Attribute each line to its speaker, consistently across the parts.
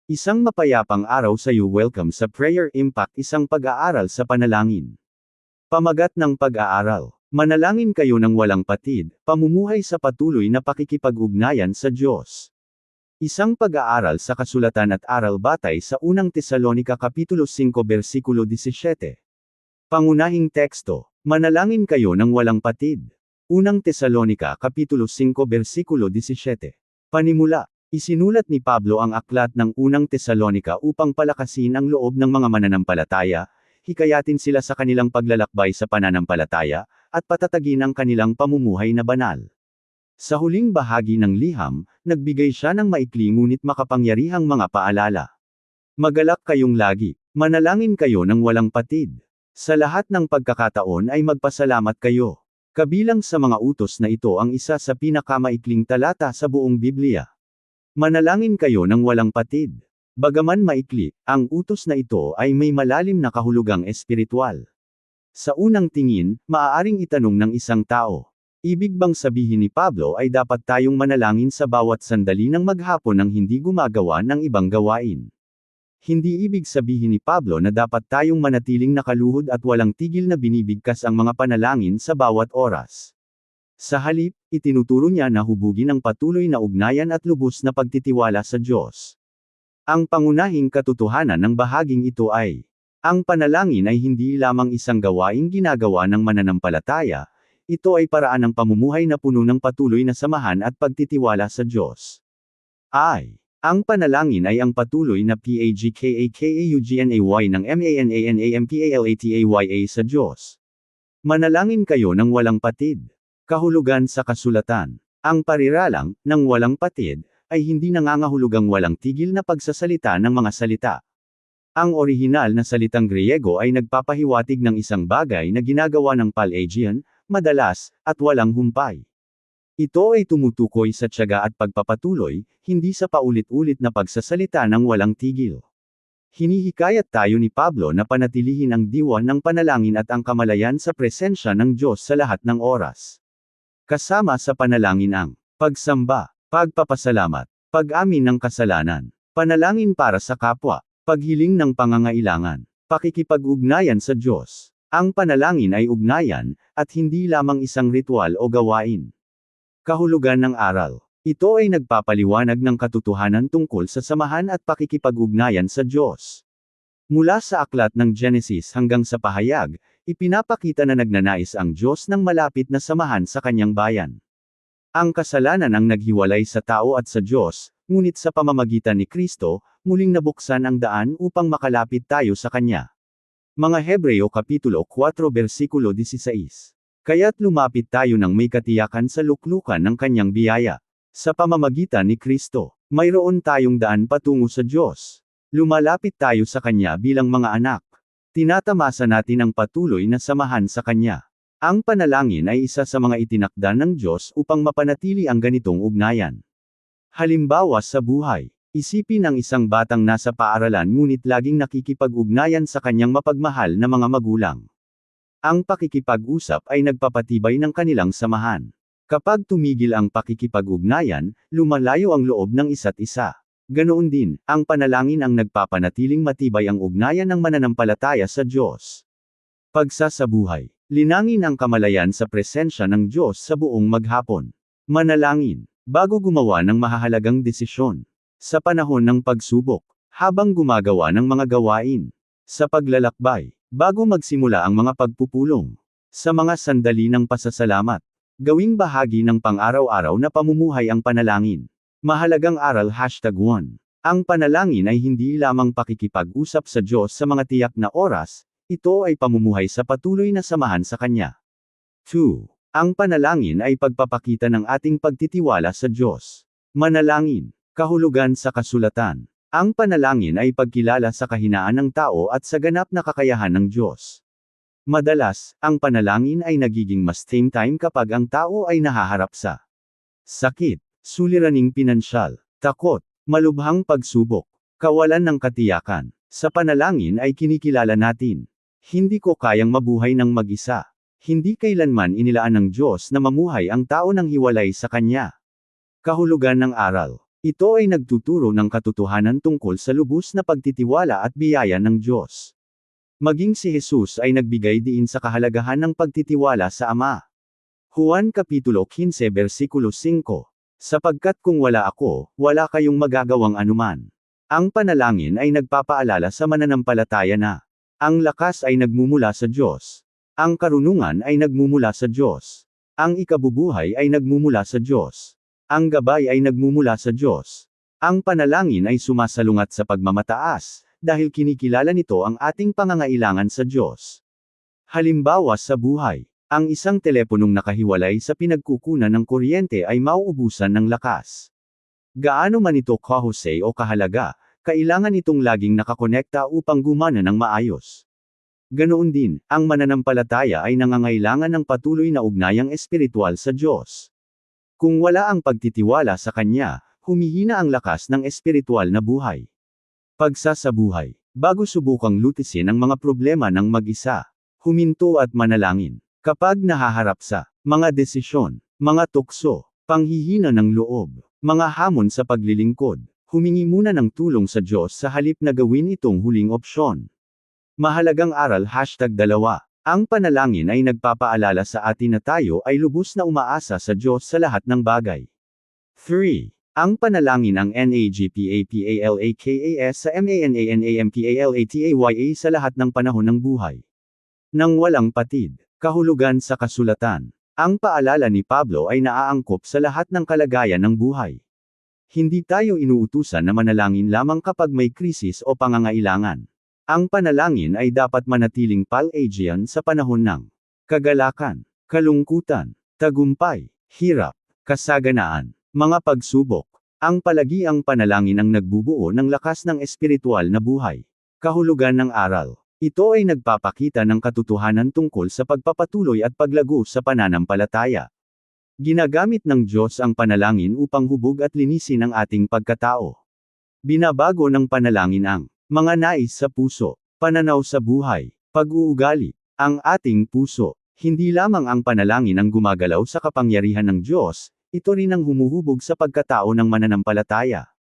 Speaker 1: Isang mapayapang araw sa iyo. Welcome sa Prayer Impact, isang pag-aaral sa panalangin. Pamagat ng pag-aaral. Manalangin kayo ng walang patid, pamumuhay sa patuloy na pakikipag-ugnayan sa Diyos. Isang pag-aaral sa kasulatan at aral batay sa unang Tesalonika Kapitulo 5 versikulo 17. Pangunahing teksto. Manalangin kayo ng walang patid. Unang Tesalonika Kapitulo 5 versikulo 17. Panimula. Isinulat ni Pablo ang aklat ng unang Tesalonika upang palakasin ang loob ng mga mananampalataya, hikayatin sila sa kanilang paglalakbay sa pananampalataya, at patatagin ang kanilang pamumuhay na banal. Sa huling bahagi ng liham, nagbigay siya ng maikli ngunit makapangyarihang mga paalala. Magalak kayong lagi, manalangin kayo ng walang patid. Sa lahat ng pagkakataon ay magpasalamat kayo. Kabilang sa mga utos na ito ang isa sa pinakamaikling talata sa buong Biblia. Manalangin kayo ng walang patid. Bagaman maikli, ang utos na ito ay may malalim na kahulugang espiritual. Sa unang tingin, maaaring itanong ng isang tao, ibig bang sabihin ni Pablo ay dapat tayong manalangin sa bawat sandali ng maghapon nang hindi gumagawa ng ibang gawain? Hindi ibig sabihin ni Pablo na dapat tayong manatiling nakaluhod at walang tigil na binibigkas ang mga panalangin sa bawat oras. Sa halip, itinuturo niya na hubugin ang patuloy na ugnayan at lubos na pagtitiwala sa Diyos. Ang pangunahing katotohanan ng bahaging ito ay, ang panalangin ay hindi lamang isang gawaing ginagawa ng mananampalataya, ito ay paraan ng pamumuhay na puno ng patuloy na samahan at pagtitiwala sa Diyos. Ang panalangin ay ang patuloy na pagkakaugnay ng mananampalataya sa Diyos. Manalangin kayo ng walang patid. Kahulugan sa kasulatan. Ang pariralang, ng walang patid, ay hindi nangangahulugang walang tigil na pagsasalita ng mga salita. Ang orihinal na salitang Griego ay nagpapahiwatig ng isang bagay na ginagawa ng palagian, madalas, at walang humpay. Ito ay tumutukoy sa tiyaga at pagpapatuloy, hindi sa paulit-ulit na pagsasalita ng walang tigil. Hinihikayat tayo ni Pablo na panatilihin ang diwa ng panalangin at ang kamalayan sa presensya ng Diyos sa lahat ng oras. Kasama sa panalangin ang pagsamba, pagpapasalamat, pag-amin ng kasalanan, panalangin para sa kapwa, paghiling ng pangangailangan, pakikipag-ugnayan sa Diyos. Ang panalangin ay ugnayan, at hindi lamang isang ritual o gawain. Kahulugan ng aral. Ito ay nagpapaliwanag ng katotohanan tungkol sa samahan at pakikipag-ugnayan sa Diyos. Mula sa aklat ng Genesis hanggang sa pahayag, ipinapakita na nagnanais ang Diyos ng malapit na samahan sa kanyang bayan. Ang kasalanan ang naghiwalay sa tao at sa Diyos, ngunit sa pamamagitan ni Kristo, muling nabuksan ang daan upang makalapit tayo sa Kanya. Mga Hebreo Kapitulo 4 versikulo 16. Kaya't lumapit tayo ng may katiyakan sa luklukan ng Kanyang biyaya. Sa pamamagitan ni Kristo, mayroon tayong daan patungo sa Diyos. Lumalapit tayo sa Kanya bilang mga anak. Tinatamasa natin ang patuloy na samahan sa Kanya. Ang panalangin ay isa sa mga itinakda ng Diyos upang mapanatili ang ganitong ugnayan. Halimbawa sa buhay, isipin ang isang batang nasa paaralan ngunit laging nakikipag-ugnayan sa kanyang mapagmahal na mga magulang. Ang pakikipag-usap ay nagpapatibay ng kanilang samahan. Kapag tumigil ang pakikipag-ugnayan, lumalayo ang loob ng isa't isa. Ganoon din, ang panalangin ang nagpapanatiling matibay ang ugnayan ng mananampalataya sa Diyos. Pagsasabuhay. Linangin ang kamalayan sa presensya ng Diyos sa buong maghapon. Manalangin. Bago gumawa ng mahahalagang desisyon. Sa panahon ng pagsubok. Habang gumagawa ng mga gawain. Sa paglalakbay. Bago magsimula ang mga pagpupulong. Sa mga sandali ng pasasalamat. Gawing bahagi ng pang-araw-araw na pamumuhay ang panalangin. Mahalagang aral #1. Ang panalangin ay hindi lamang pakikipag-usap sa Diyos sa mga tiyak na oras, ito ay pamumuhay sa patuloy na samahan sa Kanya. 2. Ang panalangin ay pagpapakita ng ating pagtitiwala sa Diyos. Manalangin. Kahulugan sa kasulatan. Ang panalangin ay pagkilala sa kahinaan ng tao at sa ganap na kakayahan ng Diyos. Madalas, ang panalangin ay nagiging mas time kapag ang tao ay nahaharap sa sakit, suliraning pinansyal, takot, malubhang pagsubok, kawalan ng katiyakan. Sa panalangin ay kinikilala natin. Hindi ko kayang mabuhay ng mag-isa. Hindi kailanman inilaan ng Diyos na mamuhay ang tao ng hiwalay sa Kanya. Kahulugan ng aral. Ito ay nagtuturo ng katotohanan tungkol sa lubos na pagtitiwala at biyaya ng Diyos. Maging si Jesus ay nagbigay diin sa kahalagahan ng pagtitiwala sa Ama. Juan Kapitulo 15 versikulo 5. Sapagkat kung wala ako, wala kayong magagawang anuman. Ang panalangin ay nagpapaalala sa mananampalataya na ang lakas ay nagmumula sa Diyos. Ang karunungan ay nagmumula sa Diyos. Ang ikabubuhay ay nagmumula sa Diyos. Ang gabay ay nagmumula sa Diyos. Ang panalangin ay sumasalungat sa pagmamataas, dahil kinikilala nito ang ating pangangailangan sa Diyos. Halimbawa sa buhay, ang isang teleponong nakahiwalay sa pinagkukunan ng kuryente ay mauubusan ng lakas. Gaano man ito kahusay o kahalaga, kailangan itong laging nakakonekta upang gumana ng maayos. Ganoon din, ang mananampalataya ay nangangailangan ng patuloy na ugnayang espiritual sa Diyos. Kung wala ang pagtitiwala sa Kanya, humihina ang lakas ng espiritual na buhay. Pagsasabuhay. Bago subukang lutisin ang mga problema ng mag-isa, huminto at manalangin. Kapag nahaharap sa mga desisyon, mga tukso, panghihina ng loob, mga hamon sa paglilingkod, humingi muna ng tulong sa Diyos sa halip na gawin itong huling opsyon. Mahalagang aral #2. Ang panalangin ay nagpapaalala sa atin na tayo ay lubos na umaasa sa Diyos sa lahat ng bagay. 3. Ang panalangin ang NAGPAPALAKAS sa MANANAMPALATAYA sa lahat ng panahon ng buhay. Nang walang patid, kahulugan sa kasulatan. Ang paalala ni Pablo ay naaangkop sa lahat ng kalagayan ng buhay. Hindi tayo inuutusan na manalangin lamang kapag may krisis o pangangailangan. Ang panalangin ay dapat manatiling Pelagian sa panahon ng kagalakan, kalungkutan, tagumpay, hirap, kasaganaan, mga pagsubok. Ang palagiang panalangin ang nagbubuo ng lakas ng espiritual na buhay. Kahulugan ng aral. Ito ay nagpapakita ng katotohanan tungkol sa pagpapatuloy at paglago sa pananampalataya. Ginagamit ng Diyos ang panalangin upang hubog at linisin ang ating pagkatao. Binabago ng panalangin ang mga nais sa puso, pananaw sa buhay, pag-uugali, ang ating puso. Hindi lamang ang panalangin ang gumagalaw sa kapangyarihan ng Diyos, ito rin ang humuhubog sa pagkatao ng mananampalataya.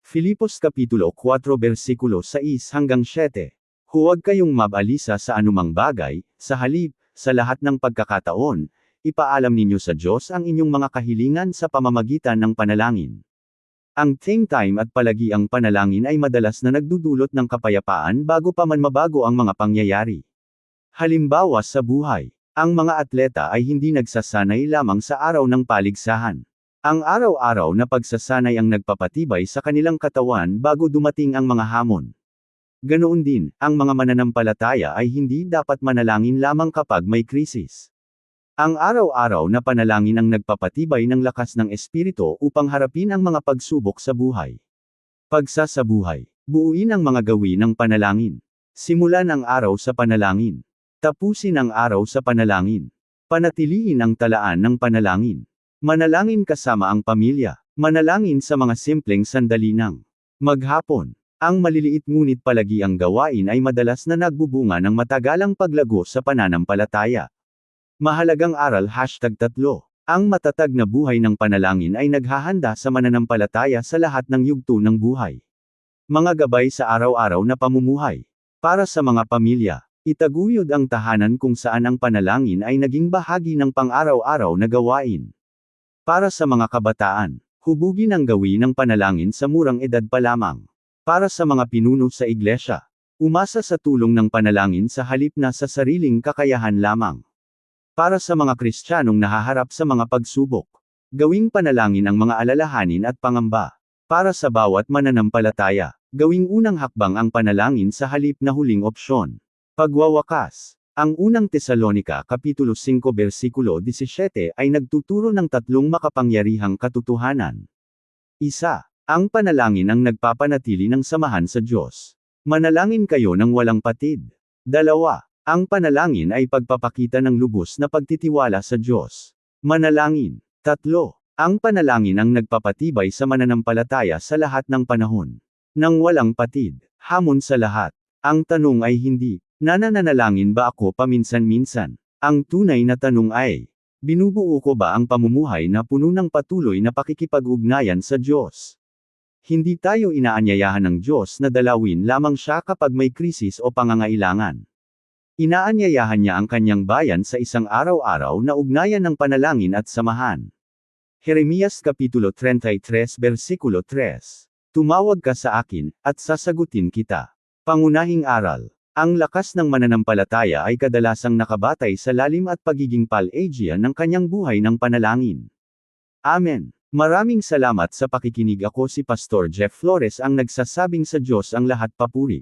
Speaker 1: Filipos Kapitulo 4 versikulo 6-7. Huwag kayong mabalisa sa anumang bagay, sa halip, sa lahat ng pagkakataon, ipaalam ninyo sa Diyos ang inyong mga kahilingan sa pamamagitan ng panalangin. Ang time at palagi ang panalangin ay madalas na nagdudulot ng kapayapaan bago pa man mabago ang mga pangyayari. Halimbawa sa buhay, ang mga atleta ay hindi nagsasanay lamang sa araw ng paligsahan. Ang araw-araw na pagsasanay ang nagpapatibay sa kanilang katawan bago dumating ang mga hamon. Ganoon din, ang mga mananampalataya ay hindi dapat manalangin lamang kapag may krisis. Ang araw-araw na panalangin ang nagpapatibay ng lakas ng espiritu upang harapin ang mga pagsubok sa buhay. Pagsasabuhay. Buuin ang mga gawin ng panalangin. Simulan ang araw sa panalangin. Tapusin ang araw sa panalangin. Panatilihin ang talaan ng panalangin. Manalangin kasama ang pamilya. Manalangin sa mga simpleng sandali ng maghapon. Ang maliliit ngunit palagiang gawain ay madalas na nagbubunga ng matagalang paglago sa pananampalataya. Mahalagang aral #3. Ang matatag na buhay ng panalangin ay naghahanda sa mananampalataya sa lahat ng yugto ng buhay. Mga gabay sa araw-araw na pamumuhay. Para sa mga pamilya, itaguyod ang tahanan kung saan ang panalangin ay naging bahagi ng pang-araw-araw na gawain. Para sa mga kabataan, hubugin ang gawin ng panalangin sa murang edad pa lamang. Para sa mga pinuno sa iglesia, umasa sa tulong ng panalangin sa halip na sa sariling kakayahan lamang. Para sa mga Kristiyanong nahaharap sa mga pagsubok, gawing panalangin ang mga alalahanin at pangamba. Para sa bawat mananampalataya, gawing unang hakbang ang panalangin sa halip na huling opsyon. Pagwawakas. Ang unang Tesalonika Kapitulo 5 versikulo 17 ay nagtuturo ng tatlong makapangyarihang katotohanan. 1. Ang panalangin ang nagpapanatili ng samahan sa Diyos. Manalangin kayo ng walang patid. 2. Ang panalangin ay pagpapakita ng lubos na pagtitiwala sa Diyos. Manalangin. 3. Ang panalangin ang nagpapatibay sa mananampalataya sa lahat ng panahon. Nang walang patid, hamon sa lahat. Ang tanong ay hindi, nananalangin ba ako paminsan-minsan? Ang tunay na tanong ay, binubuo ko ba ang pamumuhay na puno ng patuloy na pakikipag-ugnayan sa Diyos? Hindi tayo inaanyayahan ng Diyos na dalawin lamang siya kapag may krisis o pangangailangan. Inaanyayahan niya ang kanyang bayan sa isang araw-araw na ugnayan ng panalangin at samahan. Jeremias Kapitulo 33 Versikulo 3. Tumawag ka sa akin, at sasagutin kita. Pangunahing aral. Ang lakas ng mananampalataya ay kadalasang nakabatay sa lalim at pagiging Pelagian ng kanyang buhay ng panalangin. Amen. Maraming salamat sa pakikinig. Ako si Pastor Jeff Flores ang nagsasabing sa Diyos ang lahat papuri.